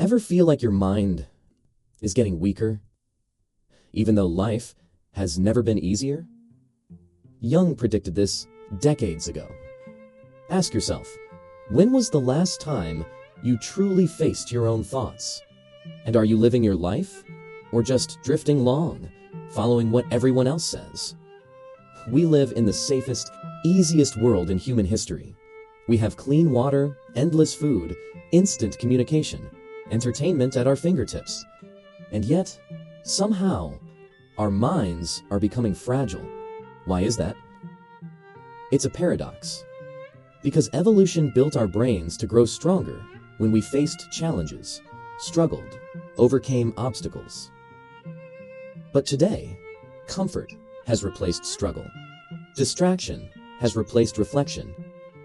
Ever feel like your mind is getting weaker, even though life has never been easier? Jung predicted this decades ago. Ask yourself, when was the last time you truly faced your own thoughts? And are you living your life, or just drifting along, following what everyone else says? We live in the safest, easiest world in human history. We have clean water, endless food, instant communication, entertainment at our fingertips. And yet, somehow, our minds are becoming fragile. Why is that? It's a paradox. Because evolution built our brains to grow stronger when we faced challenges, struggled, overcame obstacles. But today, comfort has replaced struggle. Distraction has replaced reflection.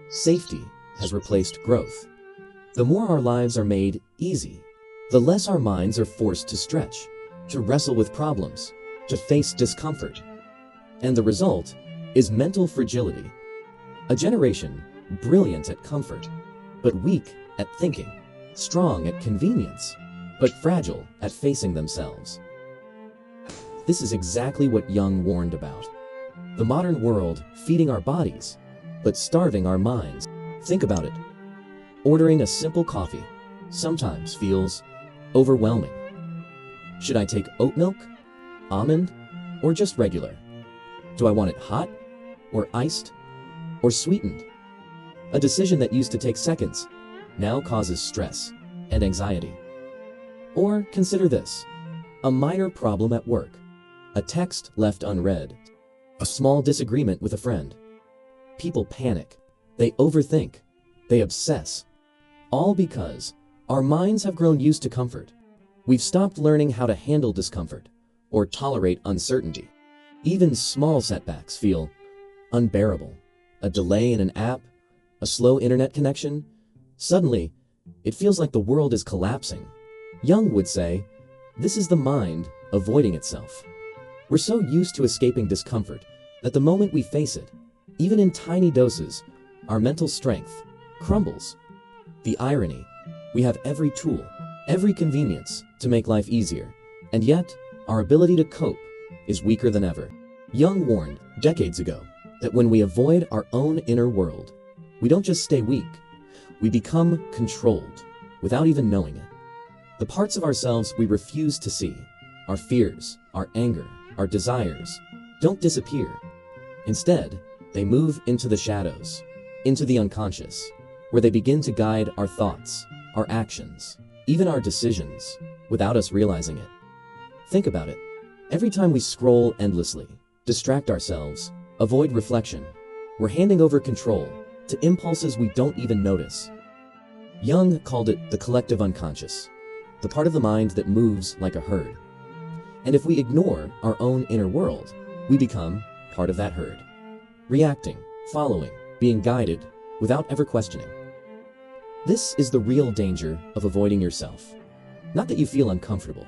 Safety has replaced growth. The more our lives are made easy, the less our minds are forced to stretch, to wrestle with problems, to face discomfort. And the result is mental fragility. A generation brilliant at comfort, but weak at thinking, strong at convenience, but fragile at facing themselves. This is exactly what Jung warned about. The modern world feeding our bodies, but starving our minds. Think about it. Ordering a simple coffee sometimes feels overwhelming. Should I take oat milk, almond, or just regular? Do I want it hot, or iced, or sweetened? A decision that used to take seconds now causes stress and anxiety. Or consider this, a minor problem at work, a text left unread, a small disagreement with a friend. People panic, they overthink, they obsess, all because our minds have grown used to comfort. We've stopped learning how to handle discomfort or tolerate uncertainty. Even small setbacks feel unbearable. A delay in an app, a slow internet connection, suddenly it feels like the world is collapsing. Jung would say, this is the mind avoiding itself. We're so used to escaping discomfort that the moment we face it, even in tiny doses, our mental strength crumbles. The irony, we have every tool, every convenience to make life easier, and yet our ability to cope is weaker than ever. Jung warned decades ago that when we avoid our own inner world, we don't just stay weak, we become controlled without even knowing it. The parts of ourselves we refuse to see, our fears, our anger, our desires, don't disappear. Instead, they move into the shadows, into the unconscious, where they begin to guide our thoughts, our actions, even our decisions, without us realizing it. Think about it. Every time we scroll endlessly, distract ourselves, avoid reflection, we're handing over control to impulses we don't even notice. Jung called it the collective unconscious, the part of the mind that moves like a herd. And if we ignore our own inner world, we become part of that herd, reacting, following, being guided without ever questioning. This is the real danger of avoiding yourself. Not that you feel uncomfortable,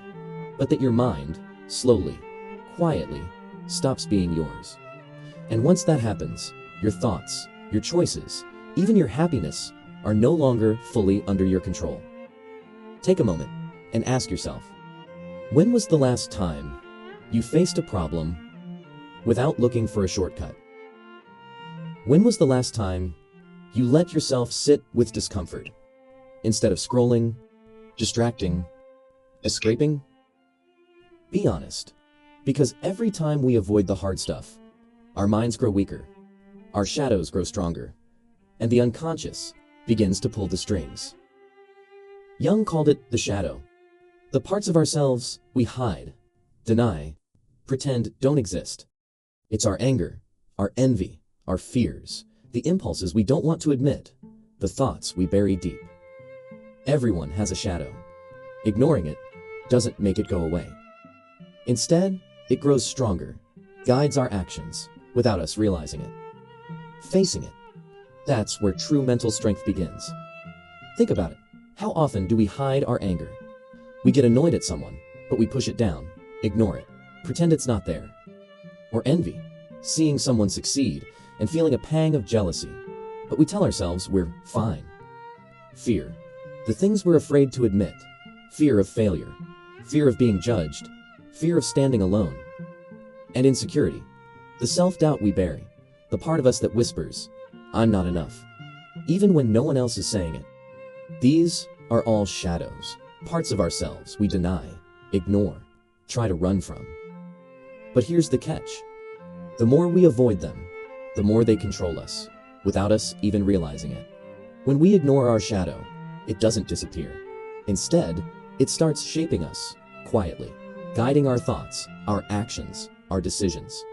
but that your mind, slowly, quietly, stops being yours. And once that happens, your thoughts, your choices, even your happiness are no longer fully under your control. Take a moment and ask yourself, when was the last time you faced a problem without looking for a shortcut? When was the last time you let yourself sit with discomfort instead of scrolling, distracting, escaping? Be honest, because every time we avoid the hard stuff, our minds grow weaker, our shadows grow stronger, and the unconscious begins to pull the strings. Jung called it the shadow, the parts of ourselves we hide, deny, pretend don't exist. It's our anger, our envy, our fears, the impulses we don't want to admit, the thoughts we bury deep. Everyone has a shadow. Ignoring it doesn't make it go away. Instead, it grows stronger, guides our actions without us realizing it. Facing it, that's where true mental strength begins. Think about it. How often do we hide our anger? We get annoyed at someone, but we push it down, ignore it, pretend it's not there. Or envy, seeing someone succeed and feeling a pang of jealousy, but we tell ourselves we're fine. Fear, the things we're afraid to admit, fear of failure, fear of being judged, fear of standing alone, and insecurity, the self-doubt we bury, the part of us that whispers, "I'm not enough," even when no one else is saying it. These are all shadows, parts of ourselves we deny, ignore, try to run from. But here's the catch. The more we avoid them, the more they control us, without us even realizing it. When we ignore our shadow, it doesn't disappear. Instead, it starts shaping us, quietly, guiding our thoughts, our actions, our decisions.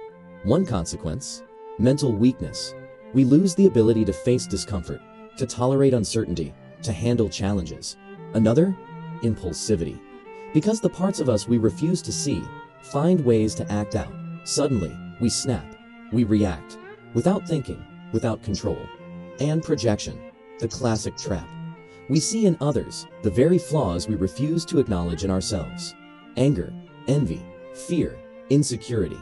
One consequence: mental weakness. We lose the ability to face discomfort, to tolerate uncertainty, to handle challenges. Another: impulsivity. Because the parts of us we refuse to see find ways to act out, suddenly, we snap, we react, without thinking, without control. And projection, the classic trap. We see in others the very flaws we refuse to acknowledge in ourselves. Anger, envy, fear, insecurity.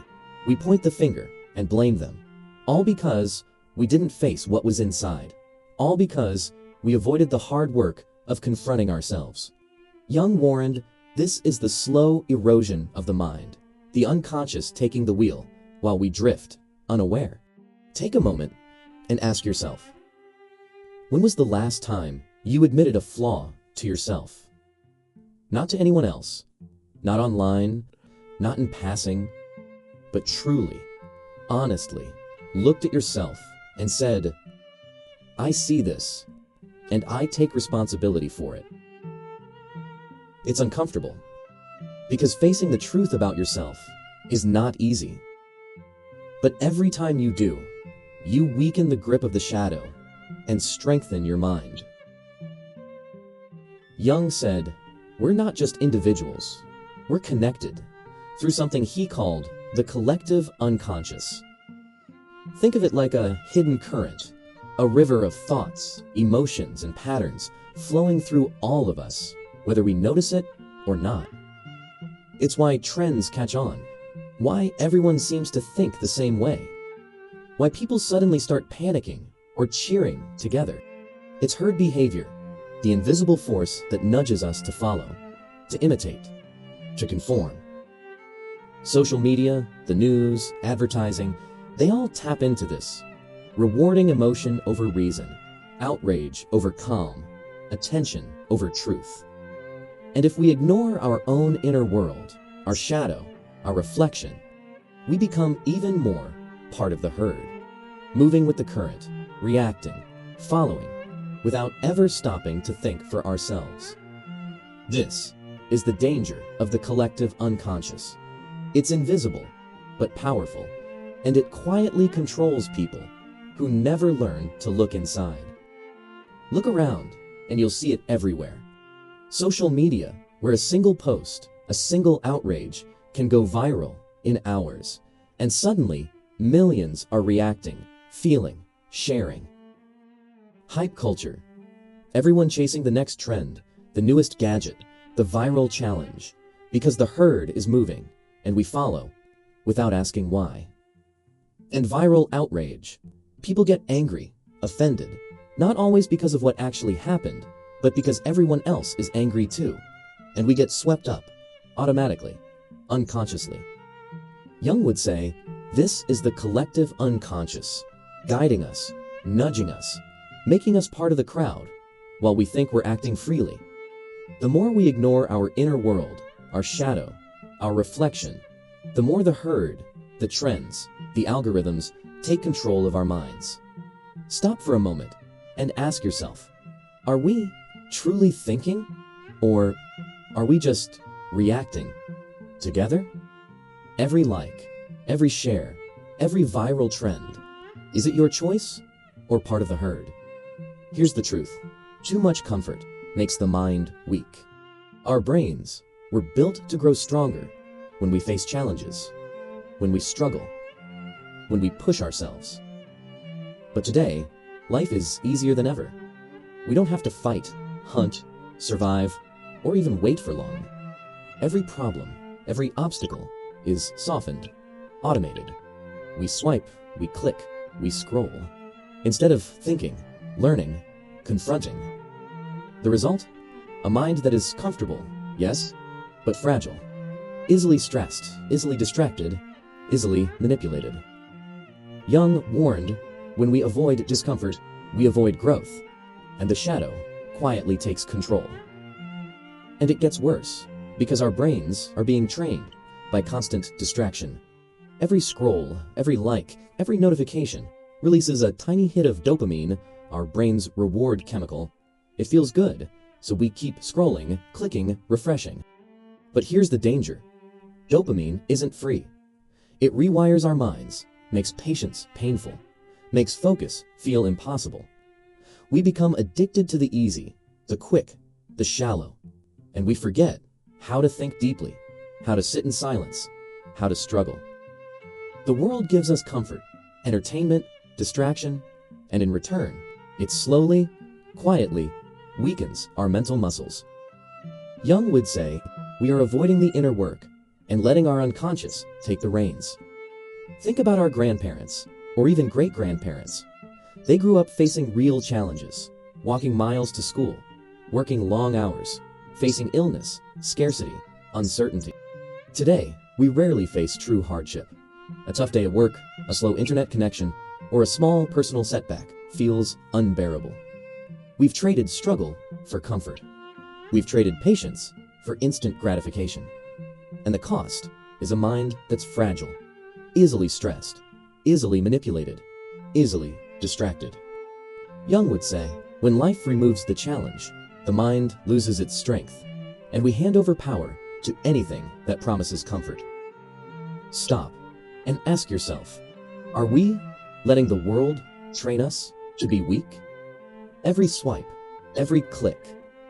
We point the finger and blame them. All because we didn't face what was inside. All because we avoided the hard work of confronting ourselves. Jung warned, this is the slow erosion of the mind, the unconscious taking the wheel while we drift, unaware. Take a moment and ask yourself, when was the last time you admitted a flaw to yourself? Not to anyone else, not online, not in passing, but truly, honestly, looked at yourself and said, "I see this, and I take responsibility for it." It's uncomfortable, because facing the truth about yourself is not easy. But every time you do, you weaken the grip of the shadow and strengthen your mind. Jung said, we're not just individuals, we're connected through something he called the collective unconscious. Think of it like a hidden current, a river of thoughts, emotions, and patterns flowing through all of us, whether we notice it or not. It's why trends catch on, why everyone seems to think the same way, why people suddenly start panicking or cheering together. It's herd behavior, the invisible force that nudges us to follow, to imitate, to conform. Social media, the news, advertising, they all tap into this, rewarding emotion over reason, outrage over calm, attention over truth. And if we ignore our own inner world, our shadow, our reflection, we become even more part of the herd, moving with the current, reacting, following, without ever stopping to think for ourselves. This is the danger of the collective unconscious. It's invisible, but powerful, and it quietly controls people who never learn to look inside. Look around, and you'll see it everywhere. Social media, where a single post, a single outrage, can go viral in hours, and suddenly, millions are reacting, feeling, sharing. Hype culture. Everyone chasing the next trend, the newest gadget, the viral challenge, because the herd is moving, and we follow, without asking why. And viral outrage. People get angry, offended, not always because of what actually happened, but because everyone else is angry too, and we get swept up, automatically, unconsciously. Jung would say, this is the collective unconscious, guiding us, nudging us, making us part of the crowd, while we think we're acting freely. The more we ignore our inner world, our shadow, our reflection, the more the herd, the trends, the algorithms take control of our minds. Stop for a moment and ask yourself, are we truly thinking, or are we just reacting? Together? Every like, every share, every viral trend, is it your choice or part of the herd? Here's the truth. Too much comfort makes the mind weak. Our brains were built to grow stronger when we face challenges, when we struggle, when we push ourselves. But today, life is easier than ever. We don't have to fight, hunt, survive, or even wait for long. Every problem, every obstacle is softened, automated. We swipe, we click, we scroll, instead of thinking, learning, confronting. The result? A mind that is comfortable, yes, but fragile. Easily stressed, easily distracted, easily manipulated. Jung warned, when we avoid discomfort, we avoid growth, and the shadow quietly takes control. And it gets worse, because our brains are being trained by constant distraction. Every scroll, every like, every notification releases a tiny hit of dopamine, our brain's reward chemical. It feels good, so we keep scrolling, clicking, refreshing. But here's the danger. Dopamine isn't free. It rewires our minds, makes patience painful, makes focus feel impossible. We become addicted to the easy, the quick, the shallow, and we forget how to think deeply, how to sit in silence, how to struggle. The world gives us comfort, entertainment, distraction, and in return, it slowly, quietly weakens our mental muscles. Jung would say, we are avoiding the inner work and letting our unconscious take the reins. Think about our grandparents, or even great-grandparents. They grew up facing real challenges, walking miles to school, working long hours, facing illness, scarcity, uncertainty. Today, we rarely face true hardship. A tough day at work, a slow internet connection, or a small personal setback feels unbearable. We've traded struggle for comfort. We've traded patience for instant gratification. And the cost is a mind that's fragile, easily stressed, easily manipulated, easily distracted. Jung would say, when life removes the challenge, the mind loses its strength, and we hand over power to anything that promises comfort. Stop and ask yourself, are we letting the world train us to be weak? Every swipe, every click,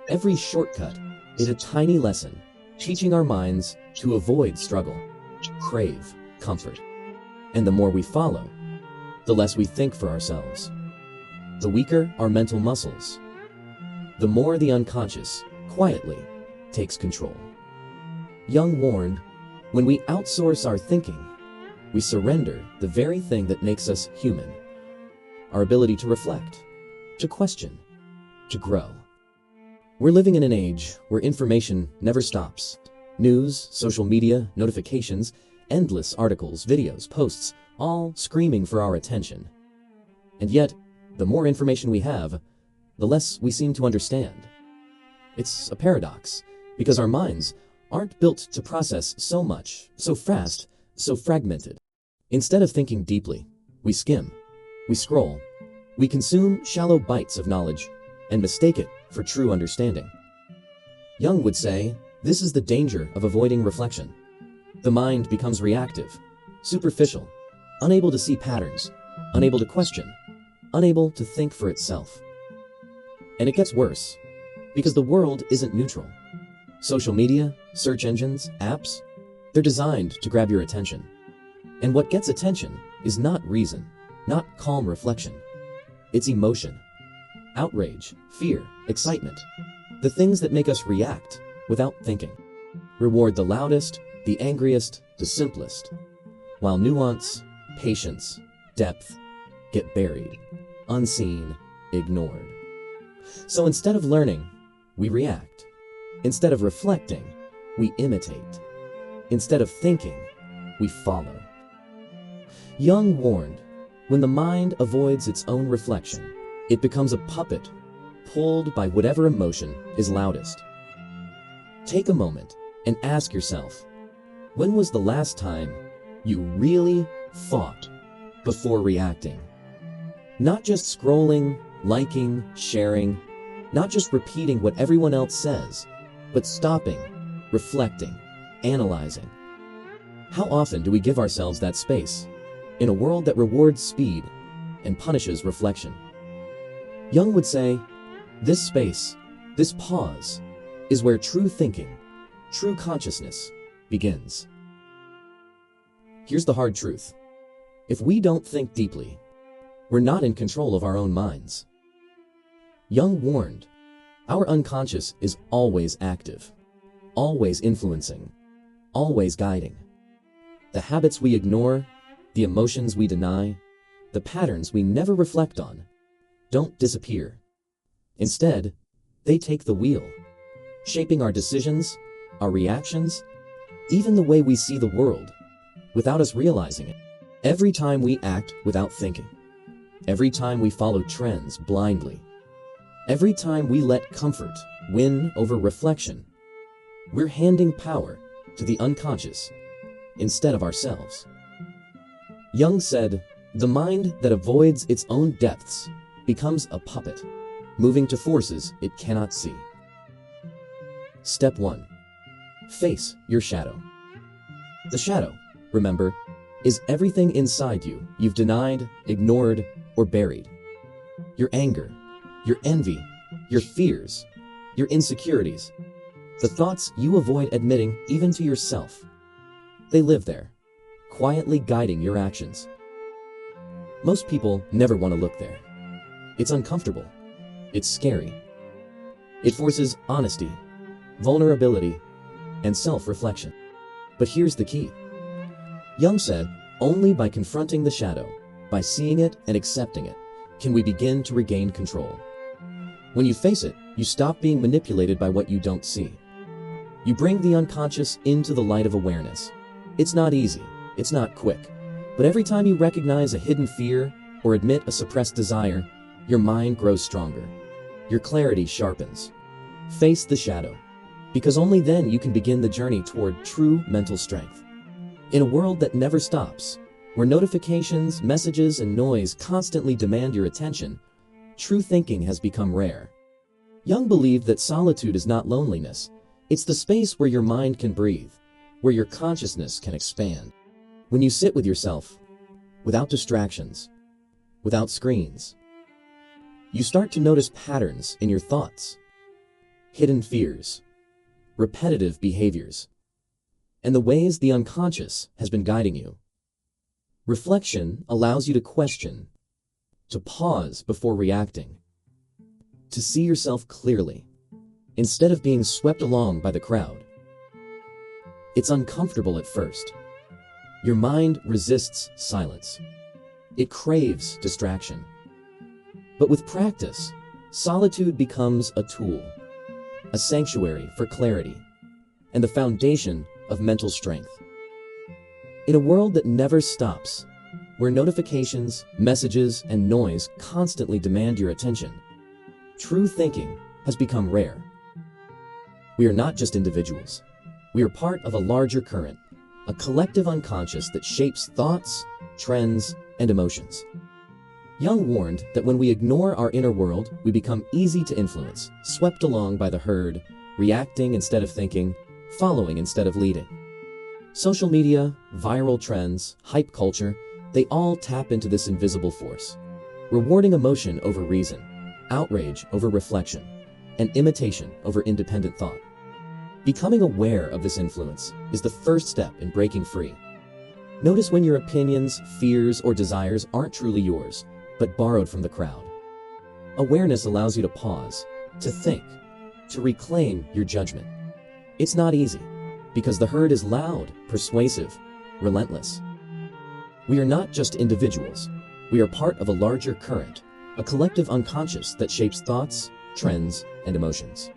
every shortcut is a tiny lesson, teaching our minds to avoid struggle, to crave comfort. And the more we follow, the less we think for ourselves. The weaker our mental muscles, the more the unconscious quietly takes control. Jung warned, when we outsource our thinking, we surrender the very thing that makes us human, our ability to reflect, to question, to grow. We're living in an age where information never stops. News, social media, notifications, endless articles, videos, posts, all screaming for our attention. And yet, the more information we have, the less we seem to understand. It's a paradox, because our minds aren't built to process so much, so fast, so fragmented. Instead of thinking deeply, we skim, we scroll, we consume shallow bites of knowledge and mistake it for true understanding. Jung would say, this is the danger of avoiding reflection. The mind becomes reactive, superficial, unable to see patterns, unable to question, unable to think for itself. And it gets worse, because the world isn't neutral. Social media, search engines, apps, they're designed to grab your attention. And what gets attention is not reason, not calm reflection. It's emotion, outrage, fear, excitement, the things that make us react without thinking. Reward the loudest, the angriest, the simplest, while nuance, patience, depth get buried, unseen, ignored. So instead of learning, we react. Instead of reflecting, we imitate. Instead of thinking, we follow. Jung warned, when the mind avoids its own reflection, it becomes a puppet, pulled by whatever emotion is loudest. Take a moment and ask yourself, when was the last time you really thought before reacting? Not just scrolling, liking, sharing, not just repeating what everyone else says, but stopping, reflecting, analyzing. How often do we give ourselves that space in a world that rewards speed and punishes reflection? Jung would say, this space, this pause, is where true thinking, true consciousness begins. Here's the hard truth. If we don't think deeply, we're not in control of our own minds. Jung warned, our unconscious is always active, always influencing, always guiding. The habits we ignore, the emotions we deny, the patterns we never reflect on, don't disappear. Instead, they take the wheel, shaping our decisions, our reactions, even the way we see the world, without us realizing it. Every time we act without thinking, every time we follow trends blindly, every time we let comfort win over reflection, we're handing power to the unconscious instead of ourselves. Jung said, "The mind that avoids its own depths becomes a puppet, moving to forces it cannot see." Step 1. Face your shadow. The shadow, remember, is everything inside you've denied, ignored, or buried. Your anger, your envy, your fears, your insecurities, the thoughts you avoid admitting even to yourself. They live there, quietly guiding your actions. Most people never want to look there. It's uncomfortable. It's scary. It forces honesty, vulnerability, and self-reflection. But here's the key. Jung said, only by confronting the shadow, by seeing it and accepting it, can we begin to regain control. When you face it, you stop being manipulated by what you don't see. You bring the unconscious into the light of awareness. It's not easy, it's not quick, but every time you recognize a hidden fear or admit a suppressed desire, your mind grows stronger. Your clarity sharpens. Face the shadow, because only then you can begin the journey toward true mental strength. In a world that never stops, where notifications, messages, and noise constantly demand your attention, true thinking has become rare. Jung believed that solitude is not loneliness. It's the space where your mind can breathe, where your consciousness can expand. When you sit with yourself, without distractions, without screens, you start to notice patterns in your thoughts, hidden fears, repetitive behaviors, and the ways the unconscious has been guiding you. Reflection allows you to question, to pause before reacting, to see yourself clearly, instead of being swept along by the crowd. It's uncomfortable at first. Your mind resists silence. It craves distraction. But with practice, solitude becomes a tool, a sanctuary for clarity, and the foundation of mental strength. In a world that never stops, where notifications, messages, and noise constantly demand your attention, true thinking has become rare. We are not just individuals. We are part of a larger current, a collective unconscious that shapes thoughts, trends, and emotions. Jung warned that when we ignore our inner world, we become easy to influence, swept along by the herd, reacting instead of thinking, following instead of leading. Social media, viral trends, hype culture, they all tap into this invisible force, rewarding emotion over reason, outrage over reflection, and imitation over independent thought. Becoming aware of this influence is the first step in breaking free. Notice when your opinions, fears, or desires aren't truly yours, but borrowed from the crowd. Awareness allows you to pause, to think, to reclaim your judgment. It's not easy, because the herd is loud, persuasive, relentless. We are not just individuals. We are part of a larger current, a collective unconscious that shapes thoughts, trends, and emotions.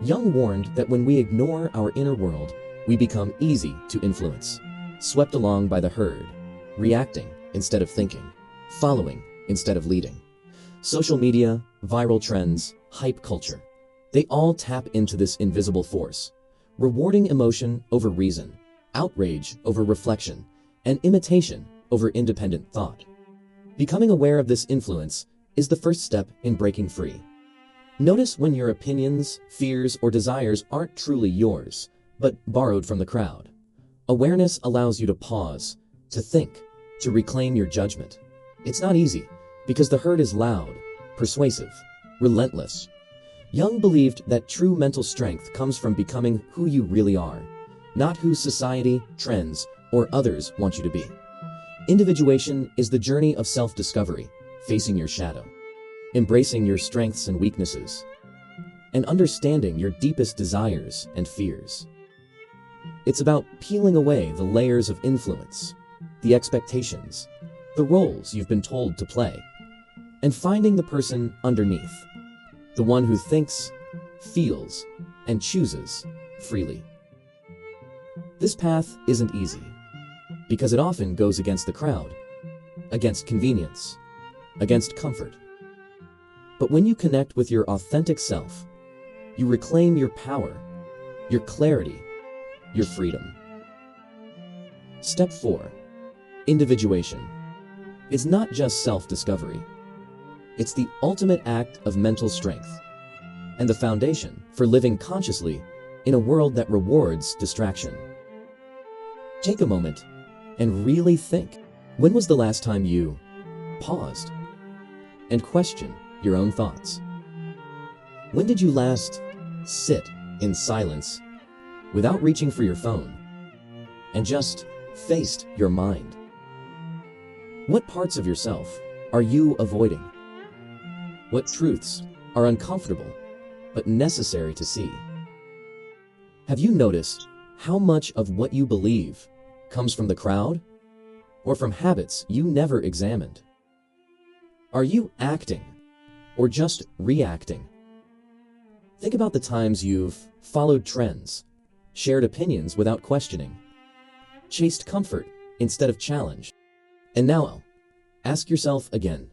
Jung warned that when we ignore our inner world, we become easy to influence, swept along by the herd, reacting instead of thinking, following instead of leading. Social media, viral trends, hype culture, they all tap into this invisible force, rewarding emotion over reason, outrage over reflection, and imitation over independent thought. Becoming aware of this influence is the first step in breaking free. Notice when your opinions, fears, or desires aren't truly yours, but borrowed from the crowd. Awareness allows you to pause, to think, to reclaim your judgment. It's not easy, because the herd is loud, persuasive, relentless. Jung believed that true mental strength comes from becoming who you really are, not who society, trends, or others want you to be. Individuation is the journey of self-discovery, facing your shadow, embracing your strengths and weaknesses, and understanding your deepest desires and fears. It's about peeling away the layers of influence, the expectations, the roles you've been told to play, and finding the person underneath, the one who thinks, feels, and chooses freely. This path isn't easy, because it often goes against the crowd, against convenience, against comfort. But when you connect with your authentic self, you reclaim your power, your clarity, your freedom. Step 4. Individuation. It's not just self-discovery. It's the ultimate act of mental strength and the foundation for living consciously in a world that rewards distraction. Take a moment and really think. When was the last time you paused and questioned your own thoughts? When did you last sit in silence without reaching for your phone and just faced your mind? What parts of yourself are you avoiding? What truths are uncomfortable but necessary to see? Have you noticed how much of what you believe comes from the crowd or from habits you never examined? Are you acting or just reacting? Think about the times you've followed trends, shared opinions without questioning, chased comfort instead of challenge. And now, ask yourself again,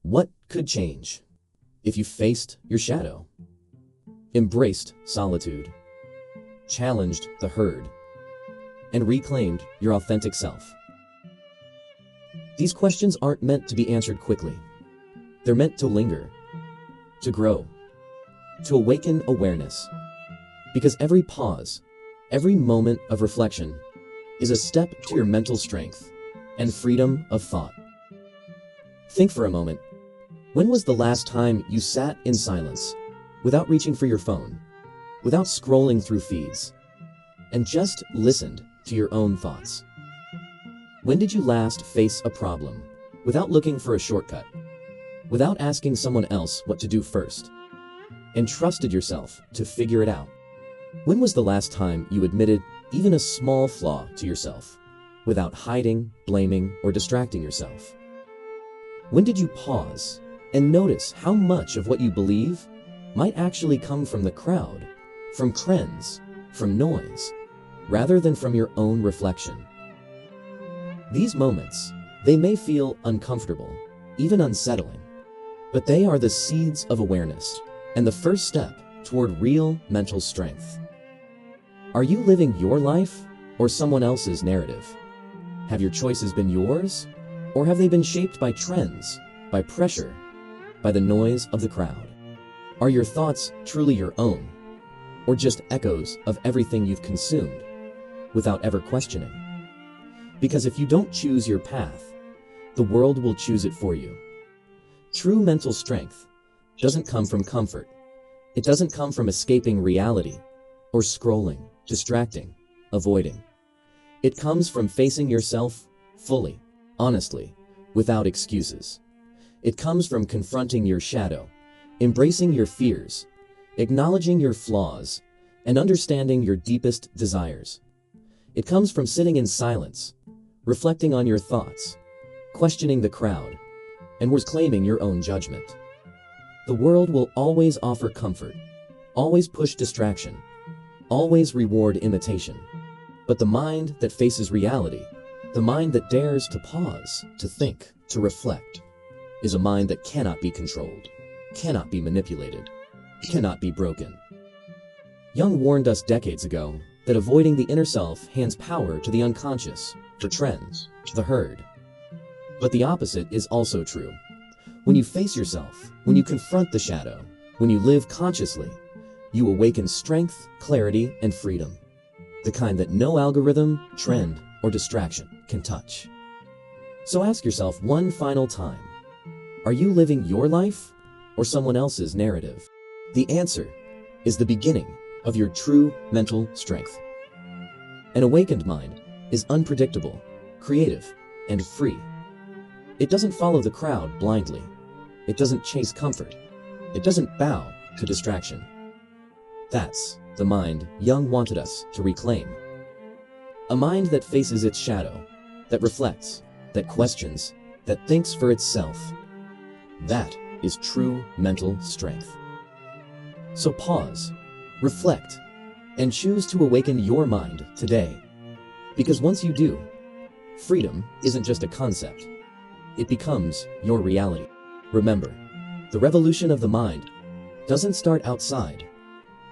what could change if you faced your shadow, embraced solitude, challenged the herd, and reclaimed your authentic self? These questions aren't meant to be answered quickly. They're meant to linger, to grow, to awaken awareness. Because every pause, every moment of reflection is a step to your mental strength and freedom of thought. Think for a moment. When was the last time you sat in silence, without reaching for your phone, without scrolling through feeds, and just listened to your own thoughts? When did you last face a problem without looking for a shortcut, without asking someone else what to do first, and trusted yourself to figure it out? When was the last time you admitted even a small flaw to yourself, without hiding, blaming, or distracting yourself? When did you pause and notice how much of what you believe might actually come from the crowd, from trends, from noise, rather than from your own reflection? These moments, they may feel uncomfortable, even unsettling, but they are the seeds of awareness and the first step toward real mental strength. Are you living your life or someone else's narrative? Have your choices been yours, or have they been shaped by trends, by pressure, by the noise of the crowd? Are your thoughts truly your own, or just echoes of everything you've consumed without ever questioning? Because if you don't choose your path, the world will choose it for you. True mental strength doesn't come from comfort. It doesn't come from escaping reality or scrolling, distracting, avoiding. It comes from facing yourself fully, honestly, without excuses. It comes from confronting your shadow, embracing your fears, acknowledging your flaws, and understanding your deepest desires. It comes from sitting in silence, reflecting on your thoughts, questioning the crowd, and reclaiming your own judgment. The world will always offer comfort, always push distraction, always reward imitation. But the mind that faces reality, the mind that dares to pause, to think, to reflect, is a mind that cannot be controlled, cannot be manipulated, cannot be broken. Jung warned us decades ago that avoiding the inner self hands power to the unconscious, to trends, to the herd. But the opposite is also true. When you face yourself, when you confront the shadow, when you live consciously, you awaken strength, clarity, and freedom. The kind that no algorithm, trend, or distraction can touch. So ask yourself one final time, are you living your life or someone else's narrative? The answer is the beginning of your true mental strength. An awakened mind is unpredictable, creative, and free. It doesn't follow the crowd blindly. It doesn't chase comfort. It doesn't bow to distraction. That's the mind Jung wanted us to reclaim. A mind that faces its shadow, that reflects, that questions, that thinks for itself. That is true mental strength. So pause, reflect, and choose to awaken your mind today. Because once you do, freedom isn't just a concept. It becomes your reality. Remember, the revolution of the mind doesn't start outside.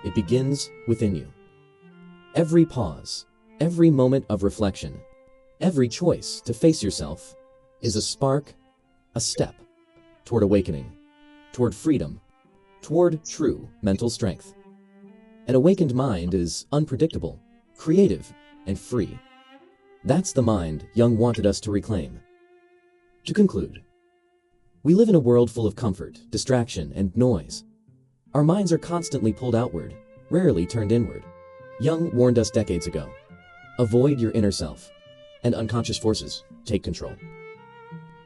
It begins within you. Every pause, every moment of reflection, every choice to face yourself is a spark, a step toward awakening, toward freedom, toward true mental strength. An awakened mind is unpredictable, creative, and free. That's the mind Jung wanted us to reclaim. To conclude, we live in a world full of comfort, distraction, and noise. Our minds are constantly pulled outward, rarely turned inward. Jung warned us decades ago, avoid your inner self, and unconscious forces take control.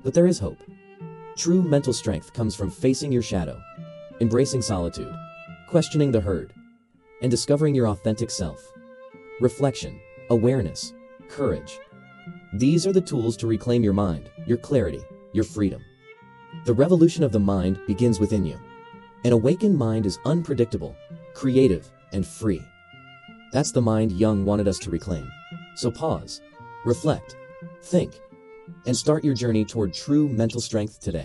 But there is hope. True mental strength comes from facing your shadow, embracing solitude, questioning the herd, and discovering your authentic self. Reflection, awareness, courage. These are the tools to reclaim your mind, your clarity, your freedom. The revolution of the mind begins within you. An awakened mind is unpredictable, creative, and free. That's the mind Jung wanted us to reclaim. So pause, reflect, think, and start your journey toward true mental strength today.